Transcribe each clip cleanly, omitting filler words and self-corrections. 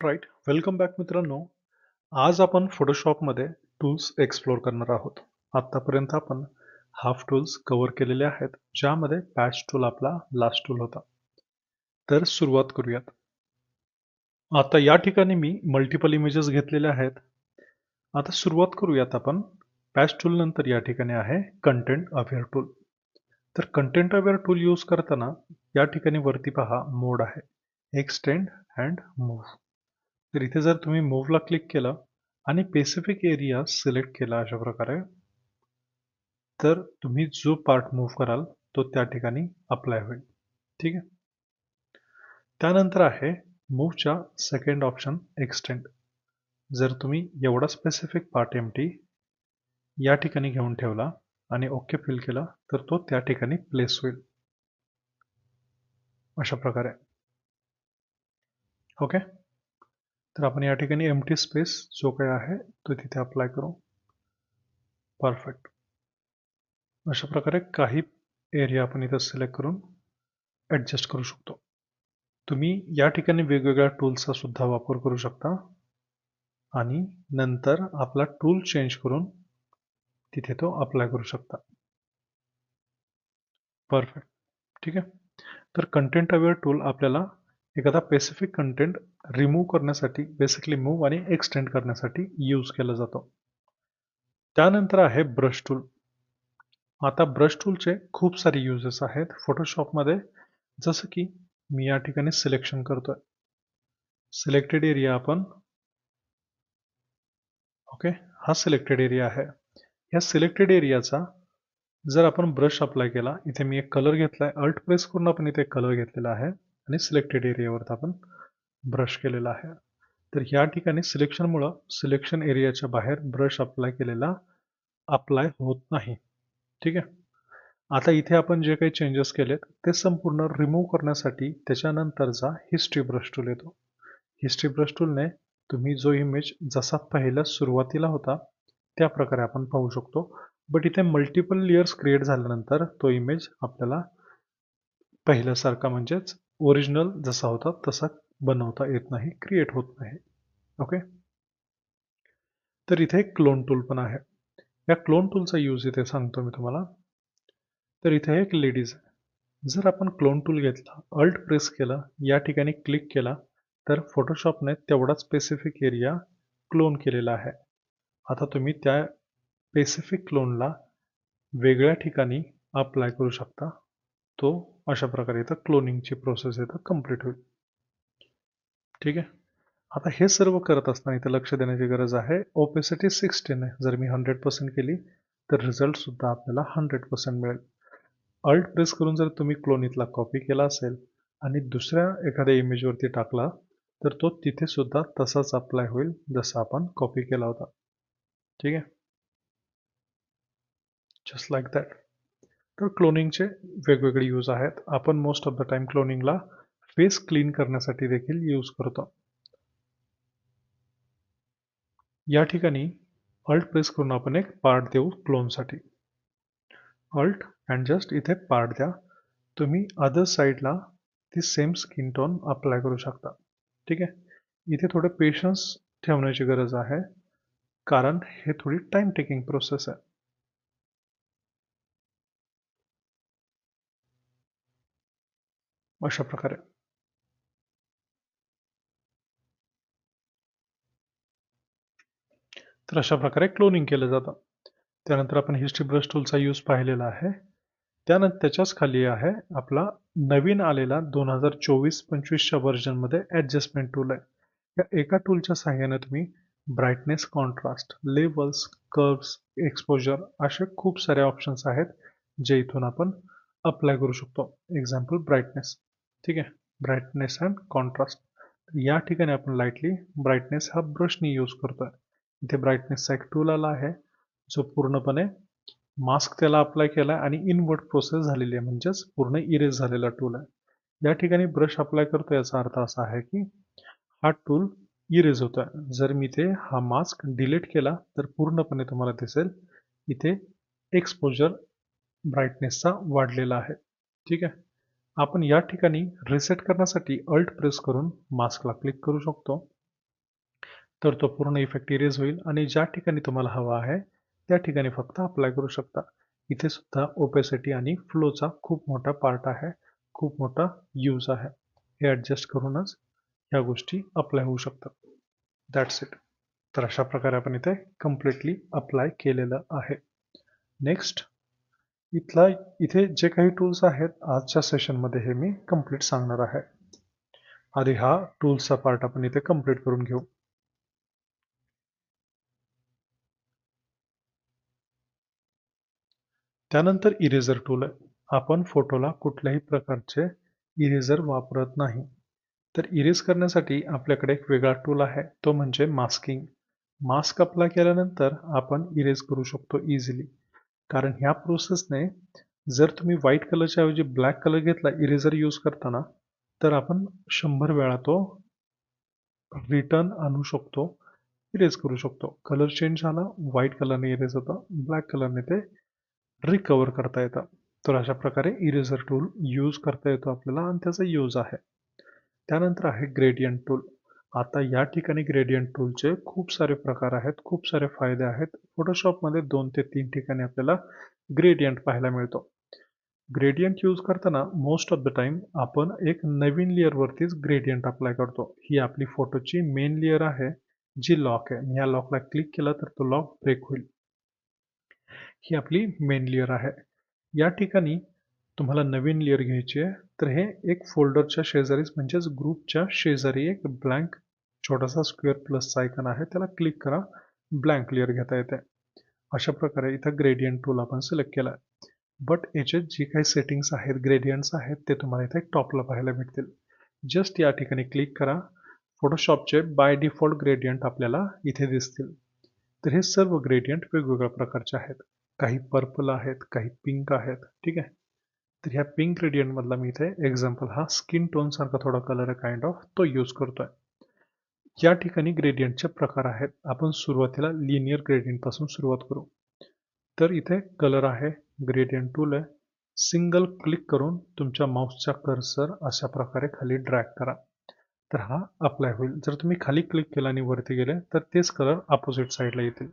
Right. Welcome back मित्रांनो. आज आपण फोटोशॉपमध्ये टूल्स एक्सप्लोर करणार आहोत. आत्तापर्यंत आपण हाफ टूल्स कव्हर केलेले आहेत, ज्यामध्ये पॅच टूल आपला लास्ट टूल होता. तर सुरुवात करूयात. आता या ठिकाणी मी मल्टिपल इमेजेस घेतलेले आहेत. आता सुरुवात करूयात आपण. पॅच टूल नंतर या ठिकाणी आहे कंटेंट अवेअर टूल. तर कंटेंट अवेअर टूल यूज करताना या ठिकाणी वरती पहा मोड आहे, एक्सटेंड अँड मूव्ह. तर इथे जर तुम्ही मूव्हला क्लिक केलं आणि स्पेसिफिक एरिया सिलेक्ट केला अशा प्रकारे, तर तुम्ही जो पार्ट मूव्ह कराल तो त्या ठिकाणी अप्लाय होईल. ठीक आहे. त्यानंतर आहे मूव्हच्या सेकंड ऑप्शन एक्सटेंड. जर तुम्ही एवढा स्पेसिफिक पार्ट एम्प्टी या ठिकाणी घेऊन ठेवला आणि ओके फिल केला तर तो त्या ठिकाणी प्लेस होईल अशा प्रकारे. ओके. तर आपण या ठिकाणी एम्प्टी स्पेस जो काही आहे तो तिथे अप्लाय करू. परफेक्ट. अशा प्रकारे काही एरिया आपण इथं सिलेक्ट करून ॲडजस्ट करू शकतो. तुम्ही या ठिकाणी वेगवेगळ्या टूल्सचा सुद्धा वापर करू शकता आणि नंतर आपला टूल चेंज करून तिथे तो अप्लाय करू शकता. परफेक्ट. ठीक आहे. तर कंटेंट अवेअर टूल आपल्याला एखादा स्पेसिफिक कंटेंट रिमूव्ह करण्यासाठी, बेसिकली मूव्ह आणि एक्सटेंड करण्यासाठी यूज केला जातो. त्यानंतर आहे ब्रश टूल. आता ब्रश टूलचे खूप सारे युजेस आहेत फोटोशॉपमध्ये. जसं की मी या ठिकाणी सिलेक्शन करतोय. सिलेक्टेड एरिया आपण ओके, हा सिलेक्टेड एरिया आहे. या सिलेक्टेड एरियाचा जर आपण ब्रश अप्लाय केला, इथे मी एक कलर घेतलाय, अल्ट प्रेस करून आपण इथे कलर घेतलेला आहे आणि सिलेक्टेड एरियावर आपण ब्रश केलेला आहे. तर या ठिकाणी सिलेक्शनमुळं सिलेक्शन एरियाच्या बाहेर ब्रश अप्लाय केलेला अप्लाय होत नाही. ठीक आहे. आता इथे आपण जे काही चेंजेस केलेत ते संपूर्ण रिमूव्ह करण्यासाठी त्याच्यानंतरचा हिस्ट्री ब्रश टूल येतो. हिस्ट्री ब्रश टूलने तुम्ही जो इमेज जसा पहिला सुरुवातीला होता त्या प्रकारे आपण पाहू शकतो. बट इथे मल्टिपल लेयर्स क्रिएट झाल्यानंतर तो इमेज आपल्याला पहिल्यासारखा म्हणजेच ओरिजिनल जसा होता तसा बनवता येत नाही, क्रिएट होत नाही. ओके. तर इथे क्लोन टूल पण आहे. या क्लोन टूलचा यूज इथे सांगतो मी तुम्हाला. तर इथे एक लेडीज आहे. जर आपण क्लोन टूल घेतला, अल्ट प्रेस केला, या ठिकाणी क्लिक केला, तर फोटोशॉपने तेवढाच स्पेसिफिक एरिया क्लोन केलेला आहे. आता तुम्ही त्या स्पेसिफिक क्लोनला वेगळ्या ठिकाणी अप्लाय करू शकता. तो अशा प्रकारे इथं क्लोनिंगची प्रोसेस इथं कंप्लीट होईल. ठीक आहे. आता हे सर्व करत असताना इथं लक्ष देण्याची गरज आहे. ओपेसिटी 16 आहे. जर मी 100% केली तर रिझल्ट सुद्धा आपल्याला 100% मिळेल. अल्ट प्रेस करून जर तुम्ही क्लोन इथला कॉपी केला असेल आणि दुसऱ्या एखाद्या इमेजवरती टाकला तर तो तिथे सुद्धा तसाच अप्लाय होईल जसा आपण कॉपी केला होता. ठीक आहे. Just like that. तर क्लोनिंगचे वेगवेगळे यूज आहेत. आपण मोस्ट ऑफ द टाइम क्लोनिंगला फेस क्लीन करण्यासाठी देखील यूज करतो. या ठिकाणी अल्ट प्रेस करून आपण एक पार्ट देऊ क्लोनसाठी. अल्ट अँड जस्ट इथे पार्ट द्या. तुम्ही अदर साईडला ती सेम स्किन टोन अप्लाय करू शकता. ठीक आहे. इथे थोडं पेशन्स ठेवण्याची गरज आहे, कारण हे थोडी टाइम टेकिंग प्रोसेस आहे. अशा प्रकारे. तर अशा प्रकारे क्लोनिंग केलं जातं. त्यानंतर आपण हिस्ट्री ब्रश टूलचा यूज पाहिलेला आहे. त्यानंतर त्याच्याच खाली आहे आपला नवीन आलेला 2024-25च्या व्हर्जनमध्ये ॲडजस्टमेंट टूल आहे. या एका टूलच्या सहाय्याने तुम्ही brightness, contrast, levels, curves, exposure असे खूप सारे ऑप्शन्स आहेत जे इथून आपण अप्लाय करू शकतो. Example brightness. ठीक आहे. Brightness and contrast. या ठिकाणी आपण लाईटली ब्राईटनेस हा ब्रशनी यूज करतोय. इथे ब्राईटनेसचा एक टूल आला आहे जो पूर्णपणे मास्क त्याला अप्लाय केला आणि इनवर्ट प्रोसेस झालेली आहे, म्हणजेच पूर्ण इरेज झालेला टूल आहे. या ठिकाणी ब्रश अप्लाय करतो याचा अर्थ असा आहे की हा टूल इरेज होतोय. जर मी ते हा मास्क डिलीट केला तर पूर्णपणे तुम्हाला दिसेल इथे एक्सपोजर ब्राईटनेसचा वाढलेला आहे. ठीक आहे. आपण या ठिकाणी रिसेट करण्यासाठी अल्ट प्रेस करून मास्कला क्लिक करू शकतो तर तो पूर्ण इफेक्ट इरेज होईल आणि ज्या ठिकाणी तुम्हाला हवा आहे त्या ठिकाणी फक्त अप्लाय करू शकता. इथे सुद्धा ओपेसिटी आणि फ्लोचा खूप मोठा पार्ट आहे, खूप मोठा यूज आहे. हे ॲडजस्ट करूनच ह्या गोष्टी अप्लाय होऊ शकतात. That's it. तर अशा प्रकारे आपण इथे कम्प्लिटली अप्लाय केलेलं आहे. नेक्स्ट इथे जे काही टूल्स आहेत आजच्या सेशनमध्ये हे मी कंप्लीट सांगणार आहे. आधी हा टूल्सचा पार्ट आपण इथे कंप्लीट करून घेऊ. त्यानंतर इरेझर टूल आहे. आपण फोटोला कुठल्याही प्रकारचे इरेझर वापरत नाही. तर इरेज करण्यासाठी आपल्याकडे एक वेगळा टूल आहे, तो म्हणजे मास्किंग. मास्क अप्लाय केल्यानंतर आपण इरेज करू शकतो इझिली. कारण ह्या प्रोसेसने जर तुम्ही व्हाईट कलरच्या ऐवजी ब्लॅक कलर घेतला इरेझर यूज करताना, तर आपण 100 वेळा तो रिटर्न आणू शकतो, इरेज करू शकतो. कलर चेंज झाला, व्हाईट कलरने इरेज होतं, ब्लॅक कलरने ते रिकवर करता येतं. तर अशा प्रकारे इरेझर टूल यूज करता येतो आपल्याला आणि त्याचा यूज आहे. त्यानंतर आहे ग्रेडियंट टूल. आता या ठिकाणी ग्रेडियंट टूलचे खूप सारे प्रकार आहेत, खूप सारे फायदे आहेत. फोटोशॉपमध्ये 2 ते 3 ठिकाणी आपल्याला ग्रेडियंट पाहायला मिळतो. ग्रेडियंट यूज करताना मोस्ट ऑफ द टाइम आपण एक नवीन लेअरवरतीच ग्रेडियंट अप्लाय करतो. ही आपली फोटोची मेन लेअर आहे, जी लॉक आहे. ह्या लॉकला क्लिक केलं तर तो लॉक ब्रेक होईल. ही आपली मेन लेयर आहे. या ठिकाणी तुम्हाला नवीन लेयर घ्यायची आहे, तर हे एक फोल्डरच्या शेजारीच म्हणजेच ग्रुपच्या शेजारी एक ब्लँक छोटासा स्क्वेअर प्लसचा आयकॉन आहे, त्याला क्लिक करा. ब्लँक लेयर घेता येते. अशा प्रकारे इथं ग्रेडियंट टूल आपण सिलेक्ट केला आहे. बट याचे जे काही सेटिंग्स आहेत, ग्रेडियंट्स आहेत, ते तुम्हाला इथे टॉपला पाहायला भेटतील. जस्ट या ठिकाणी क्लिक करा. फोटोशॉपचे बाय डिफॉल्ट ग्रेडियंट आपल्याला इथे दिसतील. तर हे सर्व ग्रेडियंट वेगवेगळ्या प्रकारचे आहेत. काही पर्पल आहेत, काही पिंक आहेत, ठीक आहे. तर ह्या पिंक ग्रेडियंट मधला मी इथे एक्झाम्पल हा स्किन टोन सारखा थोडा कलर आहे काइंड ऑफ, तो यूज करतोय. या ठिकाणी ग्रेडियंटचे प्रकार आहेत. आपण सुरुवातीला लिनियर ग्रेडियंट पासून सुरुवात करू. तर इथे कलर आहे, ग्रेडियंट टूल आहे. सिंगल क्लिक करून तुमच्या माऊसचा कर्सर अशा प्रकारे खाली ड्रॅग करा. तर हा अप्लाय होईल. जर तुम्ही खाली क्लिक केला आणि वरती गेले तर तेच कलर अपोजिट साईडला येतील.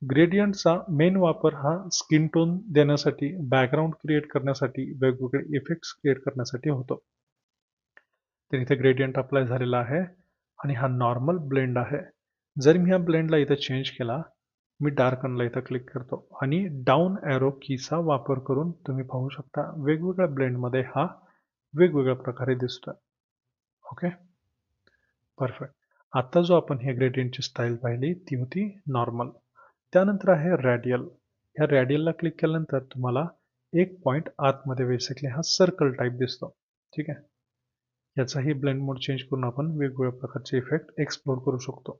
ग्रेडियंटचा मेन वापर हा स्किन टोन देण्यासाठी, बॅकग्राऊंड क्रिएट करण्यासाठी, वेगवेगळे इफेक्ट्स क्रिएट करण्यासाठी होतो. तर इथे ग्रेडियंट अप्लाय झालेला आहे आणि हा नॉर्मल ब्लेंड आहे. जर मी ह्या ब्लेंडला इथं चेंज केला, मी डार्कनला इथं क्लिक करतो आणि डाऊन ॲरो कीचा वापर करून तुम्ही पाहू शकता वेगवेगळ्या ब्लेंडमध्ये हा वेगवेगळ्या प्रकारे दिसतोय. Okay, perfect. आता जो आपण हे ग्रेडियंटची स्टाईल पाहिली ती होती नॉर्मल. त्यानंतर आहे रॅडियल. ह्या रॅडियलला क्लिक केल्यानंतर तुम्हाला एक पॉइंट आतमध्ये बेसिकली हा सर्कल टाईप दिसतो. ठीक आहे. याचाही ब्लेंड मोड चेंज करून आपण वेगवेगळ्या प्रकारचे इफेक्ट एक्सप्लोर करू शकतो.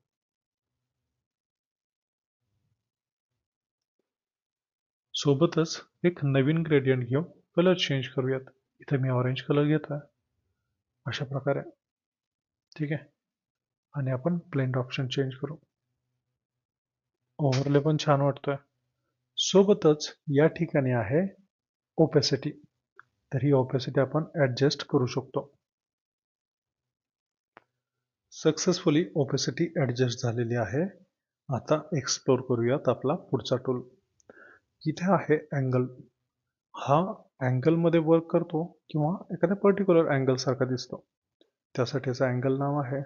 सोबतच एक नवीन ग्रेडियंट घेऊ, कलर चेंज करूयात. इथे मी ऑरेंज कलर घेतोय अशा प्रकारे. ठीक आहे. आणि आपण ब्लेंड ऑप्शन चेंज करू. ओव्हरले पण छान वाटतोय. सोबतच या ठिकाणी आहे ओपेसिटी. तर ही ओपेसिटी आपण ॲडजस्ट करू शकतो. सक्सेसफुली ओपेसिटी ॲडजस्ट झालेली आहे. आता एक्सप्लोर करूयात आपला पुढचा टूल. इथे आहे अँगल. हा अँगलमध्ये वर्क करतो किंवा एखाद्या पर्टिक्युलर अँगल सारखा दिसतो. त्यासाठी याचा अँगल नाव आहे.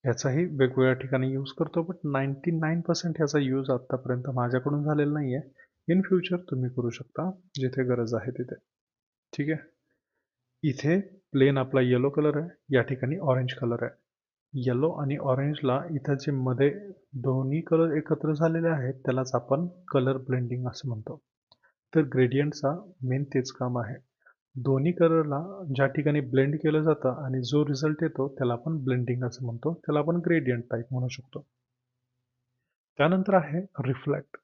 याचाही वेगवेगळ्या ठिकाणी यूज करतो, बट 99% याचा यूज आत्तापर्यंत माझ्याकडून झालेला नाही आहे. इन फ्युचर तुम्ही करू शकता जिथे गरज आहे तिथे. ठीक आहे. इथे प्लेन आपला येलो कलर आहे, या ठिकाणी ऑरेंज कलर आहे. येलो आणि ऑरेंजला इथं जे मध्ये दोन्ही कलर एकत्र झालेले आहेत त्यालाच आपण कलर ब्लेंडिंग असं म्हणतो. तर ग्रेडियंटचा मेन तेच काम आहे. दोन्ही कलरला ज्या ठिकाणी ब्लेंड केलं जातं आणि जो रिझल्ट येतो त्याला आपण ब्लेंडिंग असं म्हणतो. त्याला आपण ग्रेडियंट टाईप म्हणू शकतो. त्यानंतर आहे रिफ्लेक्ट.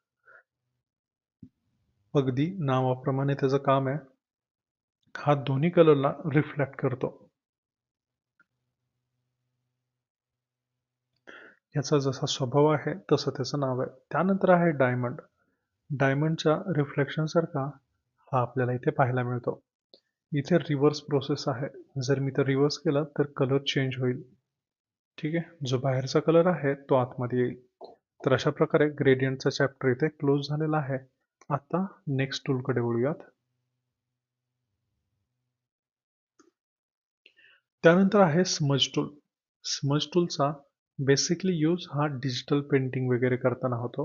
अगदी नावाप्रमाणे त्याचं काम आहे. हा दोन्ही कलरला रिफ्लेक्ट करतो. याचा जसा स्वभाव आहे तसं त्याचं नाव आहे. त्यानंतर आहे डायमंड. डायमंडच्या रिफ्लेक्शनसारखा हा आपल्याला इथे पाहायला मिळतो. इथे रिव्हर्स प्रोसेस आहे. जर मी तर रिव्हर्स केला तर कलर चेंज होईल. ठीक आहे. जो बाहेरचा कलर आहे तो आतमध्ये येईल. तर अशा प्रकारे ग्रेडियंटचा चॅप्टर इथे क्लोज झालेला आहे. आता नेक्स्ट टूलकडे वळूयात. त्यानंतर आहे स्मज टूल. स्मज टूलचा बेसिकली यूज हा डिजिटल पेंटिंग वगैरे करताना होतो.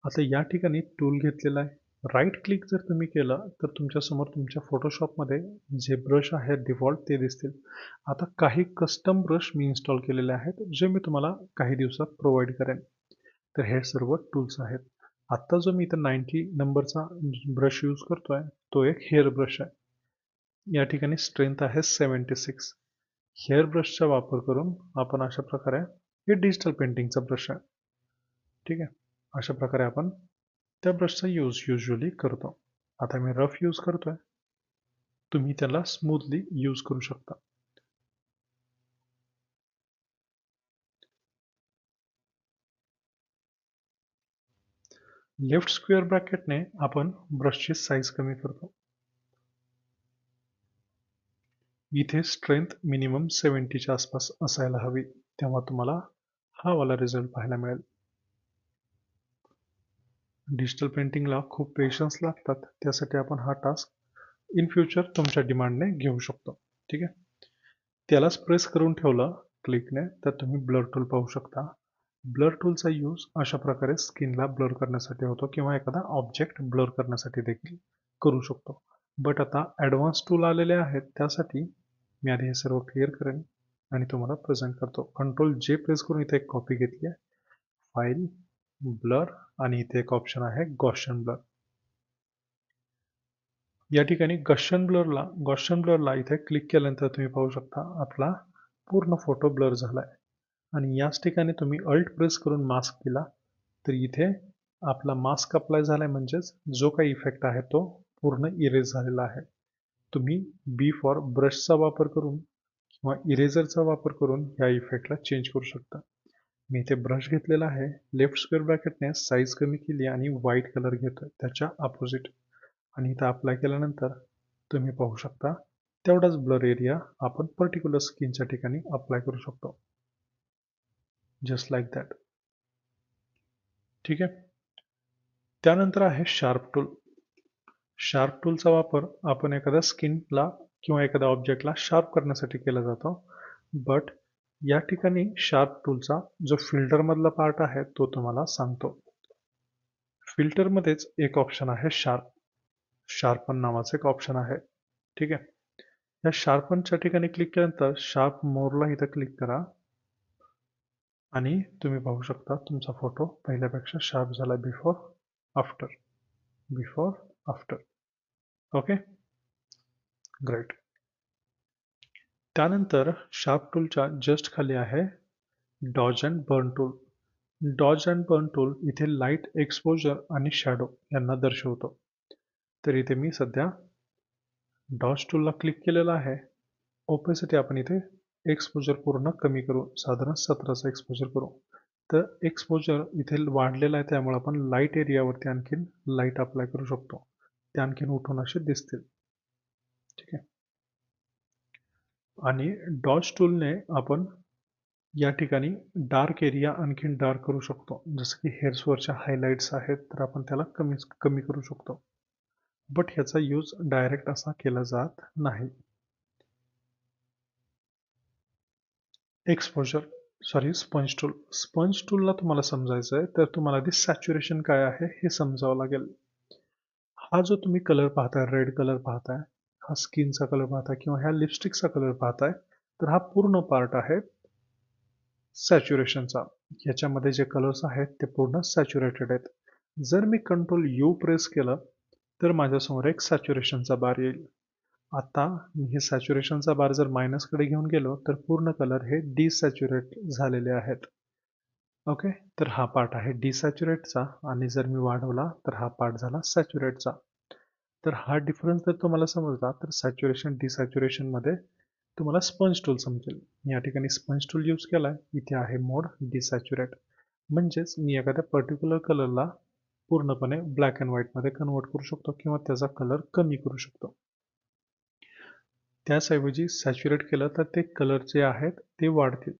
आता या ठिकाणी टूल घेतलेला आहे. राईट क्लिक जर तुम्ही केलं तर तुमच्यासमोर तुमच्या फोटोशॉपमध्ये जे ब्रश आहेत डिफॉल्ट ते दिसतील. आता काही कस्टम ब्रश मी इन्स्टॉल केलेले आहेत जे मी तुम्हाला काही दिवसात प्रोव्हाइड करेन. तर हे सर्व टूल्स आहेत. आत्ता जो मी इथं 90 नंबरचा ब्रश यूज करतोय तो एक हेअर ब्रश आहे. या ठिकाणी स्ट्रेंथ आहे 76. हेअर ब्रशचा वापर करून आपण अशा प्रकारे हे डिजिटल पेंटिंगचा ब्रश आहे. ठीक आहे. अशा प्रकारे आपण त्या ब्रशचा यूज युजली करतो. आता मी रफ यूज करतोय. तुम्ही त्याला स्मूथली यूज करू शकता. लेफ्ट स्क्वेअर ब्रॅकेटने आपण ब्रशची साईज कमी करतो. इथे स्ट्रेंथ मिनिमम 70च्या आसपास असायला हवी, तेव्हा तुम्हाला हा वाला रिझल्ट पाहायला मिळेल. डिजिटल पेंटिंगला खूप पेशन्स लागतात, त्यासाठी आपण हा टास्क इन फ्युचर तुमच्या डिमांडने घेऊ शकतो. ठीक आहे. त्यालाच प्रेस करून ठेवलं क्लिकने तर तुम्ही ब्लर टूल पाहू शकता. ब्लर टूलचा यूज अशा प्रकारे स्किनला ब्लर करण्यासाठी होतो किंवा एखादा ऑब्जेक्ट ब्लर करण्यासाठी देखील करू शकतो. बट आता ॲडव्हान्स टूल आलेले आहेत, त्यासाठी मी आधी हे सर्व क्लिअर करेन आणि तुम्हाला प्रेझेंट करतो. कंट्रोल जे प्रेस करून इथे एक कॉपी घेतली आहे. फाईल, ब्लर आणि इथे एक ऑप्शन आहे गॉशियन ब्लर. या ठिकाणी गॉशियन ब्लरला इथे क्लिक केल्यानंतर तुम्ही पाहू शकता आपला पूर्ण फोटो ब्लर झालाय. आणि याच ठिकाणी तुम्ही अल्ट प्रेस करून मास्क केला तर इथे आपला मास्क अप्लाय झालाय, म्हणजेच जो काही इफेक्ट आहे तो पूर्ण इरेज झालेला आहे. तुम्ही बी फॉर ब्रशचा वापर करून किंवा इरेझरचा वापर करून या इफेक्टला चेंज करू शकता. मी इथे ब्रश घेतलेला आहे. लेफ्ट स्क्वेअर ब्रॅकेटने साईज कमी केली आणि व्हाईट कलर घेतोय त्याच्या अपोजिट आणि इथं अप्लाय केल्यानंतर तुम्ही पाहू शकता तेवढाच ब्लर एरिया आपण पर्टिक्युलर स्किनच्या ठिकाणी अप्लाय करू शकतो. Just like that. ठीक आहे. त्यानंतर आहे शार्प टूल. शार्प टूलचा वापर आपण एखाद्या स्किनला किंवा एखाद्या ऑब्जेक्टला शार्प करण्यासाठी केला जातो. बट या ठिकाणी शार्प टूलचा जो फिल्टरमधला पार्ट आहे तो तुम्हाला सांगतो. फिल्टरमध्येच एक ऑप्शन आहे शार्पन नावाचं एक ऑप्शन आहे. ठीक आहे. या शार्पनच्या ठिकाणी क्लिक केल्यानंतर शार्प मोरला इथं क्लिक करा आणि तुम्ही पाहू शकता तुमचा फोटो पहिल्यापेक्षा शार्प झाला. After before after. Okay. Great. त्यानंतर शार्प टूलच्या जस्ट खाली आहे dodge and burn tool. Dodge and burn tool इथे लाईट एक्सपोजर आणि शॅडो यांना दर्शवतो. तर इथे मी सध्या डॉज टूलला क्लिक केलेला आहे. ओपेसिटी आपण इथे एक्सपोजर पूर्ण कमी करू, साधारण 17चा एक्सपोजर करू. तर एक्सपोजर इथे वाढलेला आहे, त्यामुळे आपण लाईट एरियावरती आणखीन लाईट अप्लाय करू शकतो. ते आणखीन उठून असे दिसतील. ठीक आहे. आणि डॉज टूलने आपण या ठिकाणी डार्क एरिया आणखीन डार्क करू शकतो. जसं की हेअर्सवरच्या हायलाइट्स आहेत तर आपण त्याला कमी करू शकतो. बट ह्याचा यूज डायरेक्ट असा केला जात नाही. Exposure sorry sponge tool. Sponge टूलला तुम्हाला समजायचं आहे तर तुम्हाला आधी सॅच्युरेशन काय आहे हे समजावं लागेल. हा जो तुम्ही कलर पाहताय, रेड कलर पाहताय, हा स्किनचा कलर पाहताय किंवा ह्या लिपस्टिकचा कलर पाहताय, तर हा पूर्ण पार्ट आहे सॅच्युरेशनचा. ह्याच्यामध्ये जे कलर्स आहेत ते पूर्ण सॅच्युरेटेड आहेत. जर मी कंट्रोल यू प्रेस केलं तर माझ्यासमोर एक सॅच्युरेशनचा बार येईल. आता मी हे सॅच्युरेशनचा बार जर मायनसकडे घेऊन गेलो तर पूर्ण कलर हे डिसॅच्युरेट झालेले आहेत. ओके. तर हा पार्ट आहे डिसॅच्युरेटचा आणि जर मी वाढवला तर हा पार्ट झाला सॅच्युरेटचा. तर हा डिफरन्स जर तुम्हाला समजला तर सॅच्युरेशन डिसॅच्युरेशनमध्ये तुम्हाला स्पंज टूल समजेल. मी या ठिकाणी स्पंज टूल यूज केला आहे. इथे आहे मोड डिसॅच्युरेट. म्हणजेच मी एखाद्या पर्टिक्युलर कलरला पूर्णपणे ब्लॅक अँड व्हाईटमध्ये कन्वर्ट करू शकतो किंवा त्याचा कलर कमी करू शकतो. त्याचऐवजी सॅच्युरेट केलं तर ते कलर जे आहेत ते वाढतील.